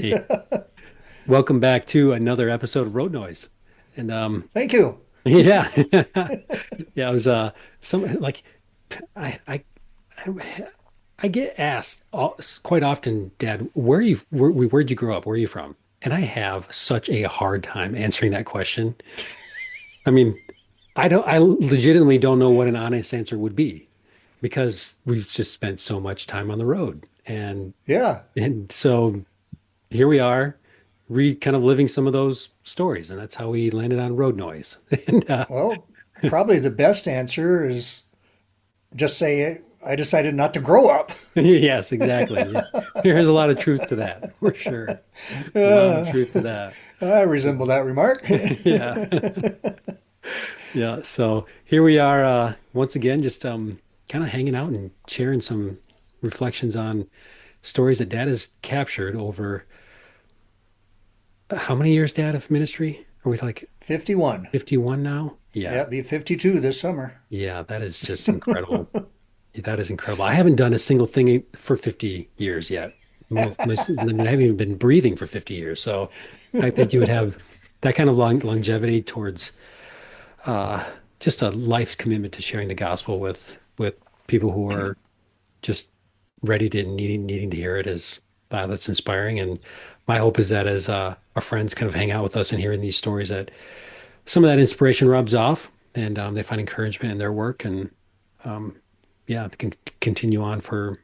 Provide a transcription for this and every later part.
Hey, welcome back to another episode of Road Noise. And Thank you. yeah. Yeah, I was some like I I, I get asked quite often, Dad, where'd you grow up? Where are you from? And I have such a hard time answering that question. I mean, I legitimately don't know what an honest answer would be because we've just spent so much time on the road. Yeah. And so here we are, kind of living some of those stories, and that's how we landed on Road Noise. And Well, probably the best answer is just say I decided not to grow up. yes, exactly. Yeah. There's a lot of truth to that, for sure. A lot of Uh, truth to that. I resemble that remark. Yeah. Yeah. So here we are, once again, just kind of hanging out and sharing some reflections on stories that Dad has captured over how many years, Dad, of ministry? Are we like 51. 51 now? Yeah. Yeah, be 52 this summer. Yeah, that is just incredible. That is incredible. I haven't done a single thing for 50 years yet. I mean, I haven't even been breathing for 50 years. So I think you would have that kind of longevity towards uh, just a life's commitment to sharing the gospel with people who are just ready to needing to hear it is that's inspiring. And my hope is that as our friends kind of hang out with us and hearing these stories, that some of that inspiration rubs off and they find encouragement in their work and um, yeah, they can continue on for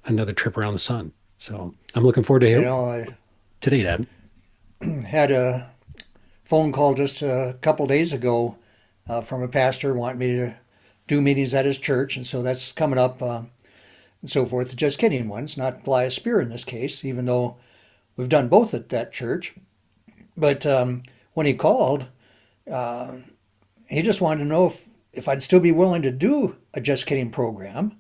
another trip around the sun. So I'm looking forward to You hear know, I today, Dad. had a phone call just a couple days ago from a pastor wanting me to do meetings at his church, and so that's coming up and so forth. Just kidding ones, not fly a spear in this case, even though we've done both at that church. But when he called, uh, he just wanted to know if I'd still be willing to do a Just Kidding program.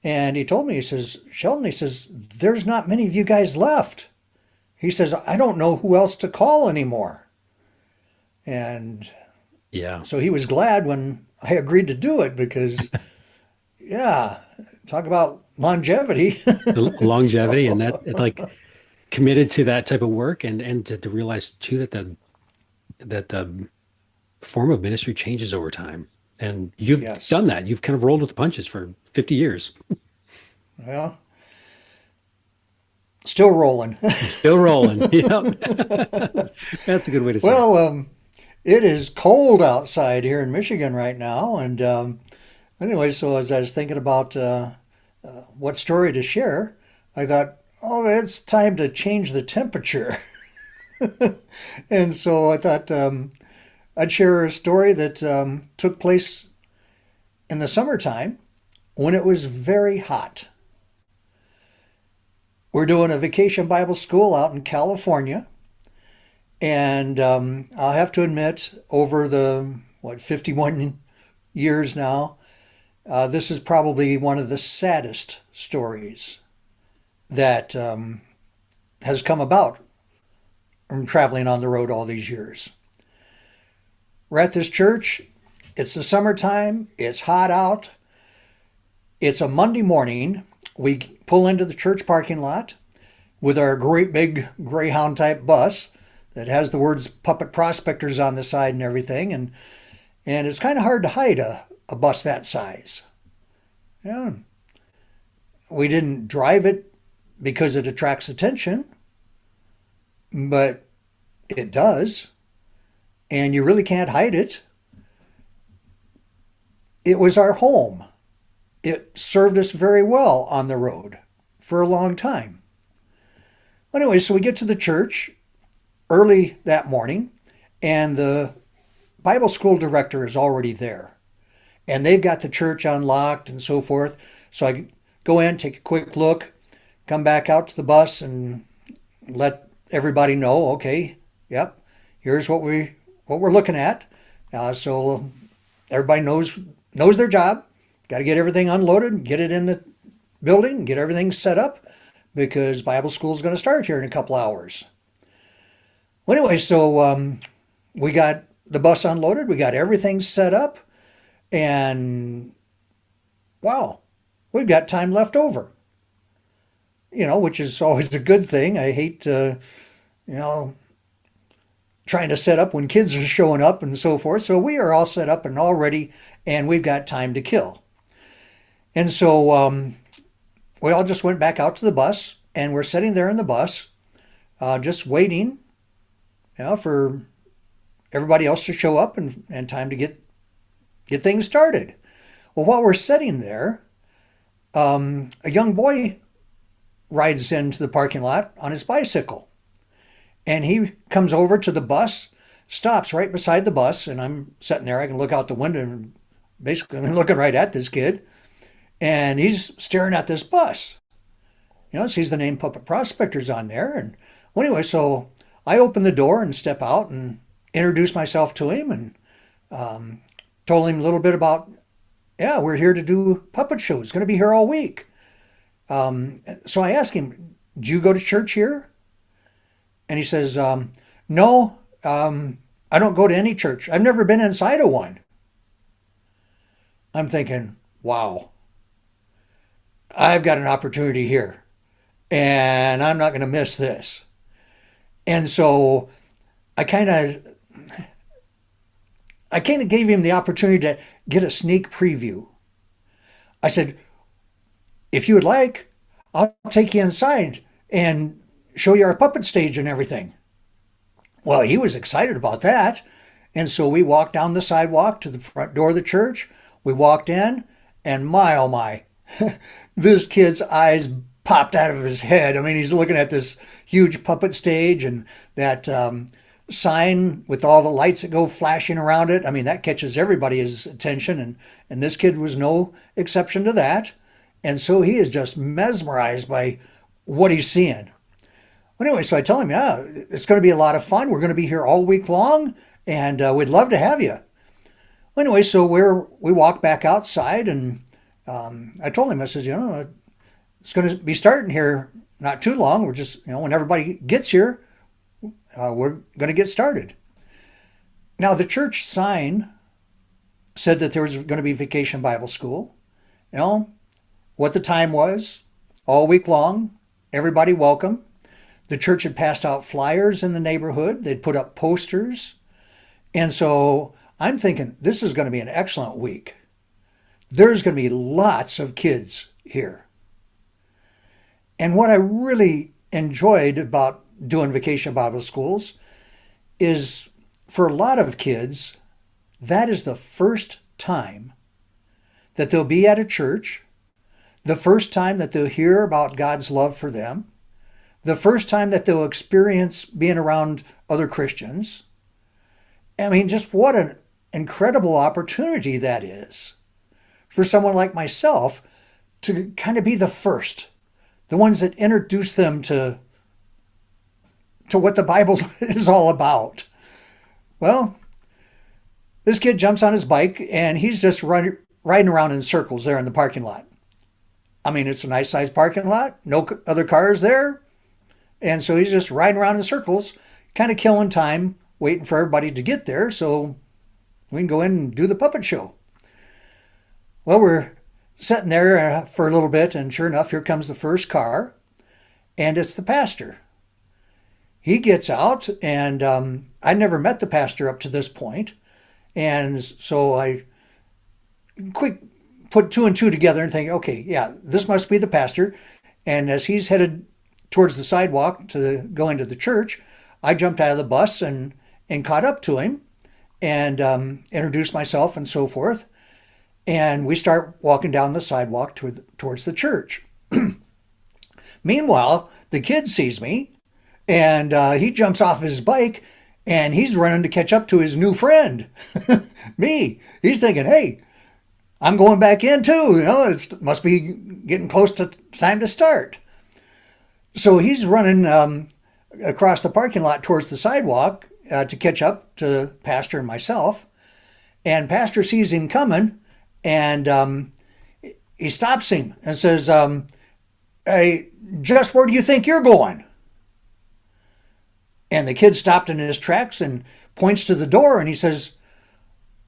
And he told me, he says, Sheldon, he says, there's not many of you guys left. He says, I don't know who else to call anymore. And Yeah, so he was glad when I agreed to do it because, yeah, talk about longevity. the longevity and that So, like committed to that type of work and to realize too that the form of ministry changes over time. And you've yes. done that. You've kind of rolled with the punches for 50 years. Well, still rolling. Still rolling. Yep. That's a good way to say it. Well, it is cold outside here in Michigan right now. And anyway, so as I was thinking about what story to share, I thought, oh, it's time to change the temperature. And so I thought I'd share a story that took place in the summertime when it was very hot. We're doing a vacation Bible school out in California. And I'll have to admit, over the, 51 years now, this is probably one of the saddest stories that has come about from traveling on the road all these years. We're at this church. It's the summertime. It's hot out. It's a Monday morning. We pull into the church parking lot with our great big Greyhound type bus that has the words Puppet Prospectors on the side and everything. And it's kind of hard to hide a bus that size. Yeah. We didn't drive it because it attracts attention, but it does. And you really can't hide it. It was our home. It served us very well on the road for a long time. Anyway, so we get to the church early that morning, and the Bible school director is already there. And they've got the church unlocked and so forth. So I go in, take a quick look, come back out to the bus and let everybody know, okay, yep, here's what we're looking at. So everybody knows their job. Got to get everything unloaded, get it in the building, get everything set up because Bible school is going to start here in a couple hours. Well, anyway, so we got the bus unloaded, we got everything set up, and wow, we've got time left over. which is always a good thing. I hate, you know, trying to set up when kids are showing up and so forth. So we are all set up and all ready, and we've got time to kill. And so we all just went back out to the bus, and we're sitting there in the bus, just waiting, for everybody else to show up and time to get things started. Well, while we're sitting there, a young boy rides into the parking lot on his bicycle. And he comes over to the bus, stops right beside the bus, and I'm sitting there. I can look out the window and basically I'm looking right at this kid. And he's staring at this bus. Sees the name Puppet Prospectors on there. And well, anyway, so I open the door and step out and introduce myself to him and told him a little bit about, yeah, we're here to do puppet shows. Going to be here all week. So I asked him, do you go to church here? And he says, no, I don't go to any church. I've never been inside of one. I'm thinking, wow, I've got an opportunity here and I'm not going to miss this. And so I kind of gave him the opportunity to get a sneak preview. I said, if you would like, I'll take you inside and show you our puppet stage and everything. Well, he was excited about that. And so we walked down the sidewalk to the front door of the church. We walked in, and my, oh my, this kid's eyes popped out of his head. I mean, he's looking at this huge puppet stage and that sign with all the lights that go flashing around it. I mean, that catches everybody's attention. And this kid was no exception to that. And so he is just mesmerized by what he's seeing. Anyway, so I tell him, yeah, it's going to be a lot of fun. We're going to be here all week long, and we'd love to have you. Anyway, so we walked back outside, and I told him, I says, it's going to be starting here not too long. We're just, when everybody gets here, we're going to get started. Now, the church sign said that there was going to be Vacation Bible School. What the time was, all week long, everybody welcome. The church had passed out flyers in the neighborhood. They'd put up posters. And so I'm thinking, this is going to be an excellent week. There's going to be lots of kids here. And what I really enjoyed about doing Vacation Bible Schools is, for a lot of kids, that is the first time that they'll be at a church, the first time that they'll hear about God's love for them, the first time that they'll experience being around other Christians. I mean, just what an incredible opportunity that is for someone like myself to kind of be the first, the ones that introduce them to what the Bible is all about. Well, this kid jumps on his bike and he's just riding around in circles there in the parking lot. I mean, it's a nice sized parking lot, no other cars there. And so he's just riding around in circles, kind of killing time, waiting for everybody to get there so we can go in and do the puppet show. Well, we're sitting there for a little bit, and sure enough, here comes the first car, and it's the pastor. He gets out, and I never met the pastor up to this point, and so I quick put two and two together and think, okay, yeah, this must be the pastor. And as he's headed towards the sidewalk to go into the church, I jumped out of the bus and caught up to him and introduced myself and so forth. And we start walking down the sidewalk towards the church. Meanwhile, the kid sees me and he jumps off his bike and he's running to catch up to his new friend, me. He's thinking, hey, I'm going back in too. It must be getting close to time to start. So he's running across the parking lot towards the sidewalk to catch up to Pastor and myself. And Pastor sees him coming, and he stops him and says, hey, just where do you think you're going? And the kid stopped in his tracks and points to the door, and he says,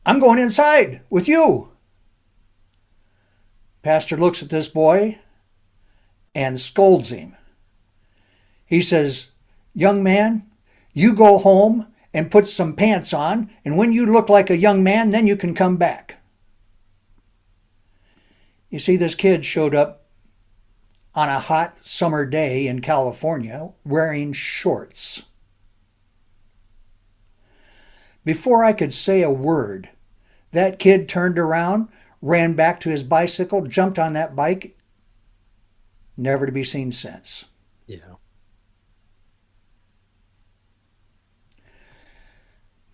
I'm going inside with you. Pastor looks at this boy and scolds him. He says, young man, you go home and put some pants on, and when you look like a young man, then you can come back. You see, this kid showed up on a hot summer day in California wearing shorts. Before I could say a word, that kid turned around, ran back to his bicycle, jumped on that bike, never to be seen since. Yeah.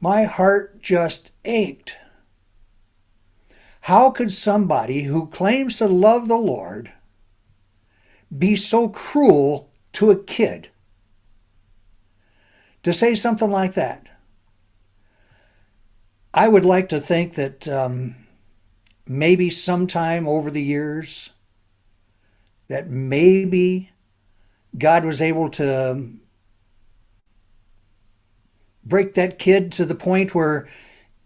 My heart just ached. How could somebody who claims to love the Lord be so cruel to a kid? To say something like that. I would like to think that maybe sometime over the years, that maybe God was able to break that kid to the point where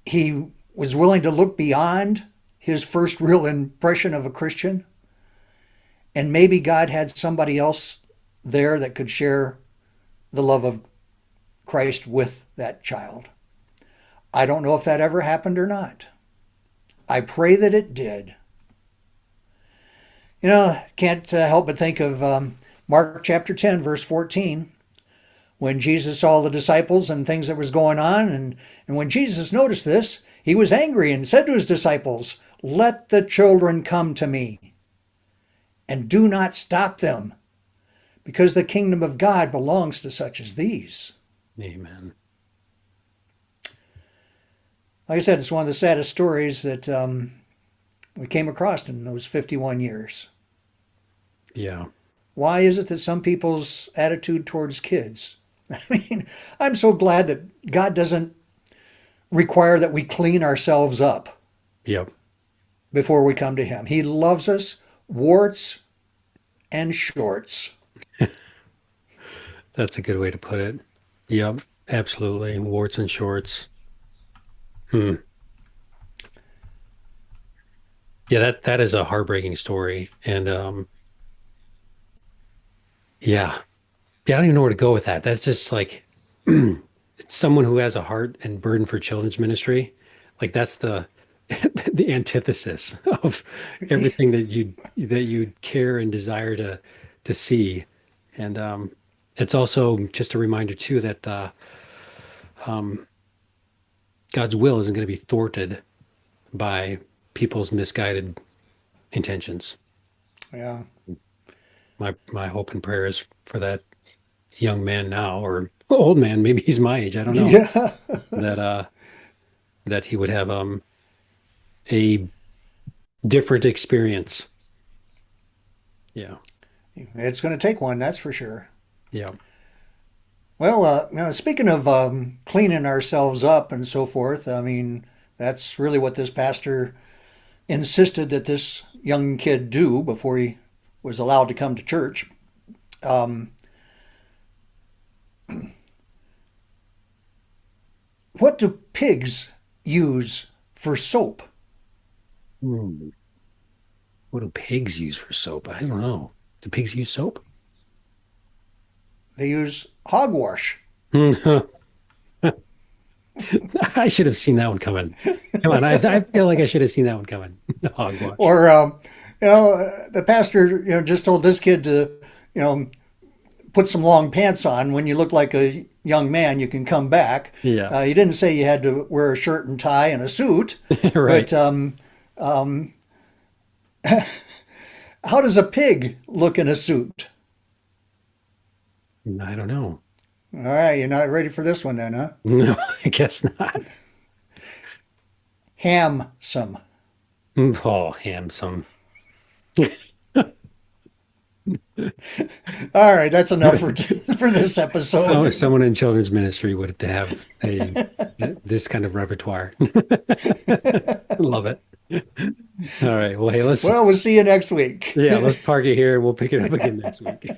he was willing to look beyond his first real impression of a Christian. And maybe God had somebody else there that could share the love of Christ with that child. I don't know if that ever happened or not. I pray that it did. You know, can't help but think of Mark chapter 10, verse 14, when Jesus saw the disciples and things that was going on. And when Jesus noticed this, he was angry and said to his disciples, let the children come to me, and do not stop them, because the kingdom of God belongs to such as these. Amen. Like I said, it's one of the saddest stories that we came across in those 51 years. Yeah. Why is it that some people's attitude towards kids? I mean, I'm so glad that God doesn't require that we clean ourselves up Yep. before we come to him. He loves us, warts and shorts. That's a good way to put it. Yep. Absolutely. Warts and shorts. Hmm. Yeah, that is a heartbreaking story. And yeah. Yeah, I don't even know where to go with that. That's just like it's someone who has a heart and burden for children's ministry. Like that's the the antithesis of everything that you care and desire to see. And it's also just a reminder too that um, God's will isn't going to be thwarted by people's misguided intentions. Yeah. My hope and prayer is for that young man now, or old man, maybe he's my age, I don't know, Yeah. that that he would have a different experience. Yeah. It's going to take one, that's for sure. Yeah. Well, speaking of cleaning ourselves up and so forth, I mean, that's really what this pastor insisted that this young kid do before he was allowed to come to church. Um, what do pigs use for soap? Hmm. What do pigs use for soap? I don't know. Do pigs use soap? They use hogwash. I should have seen that one coming. Come on, I feel like I should have seen that one coming. Hogwash. Or, the pastor, just told this kid to, put some long pants on. When you look like a young man, you can come back. Yeah. He didn't say you had to wear a shirt and tie and a suit. Right. But how does a pig look in a suit? I don't know. All right, you're not ready for this one then, huh? No, I guess not. Handsome. Oh, handsome. All right, that's enough for for this So episode. someone in children's ministry would have this kind of repertoire. Love it. All right. Well, hey, Well, we'll see you next week. let's park it here and we'll pick it up again next week.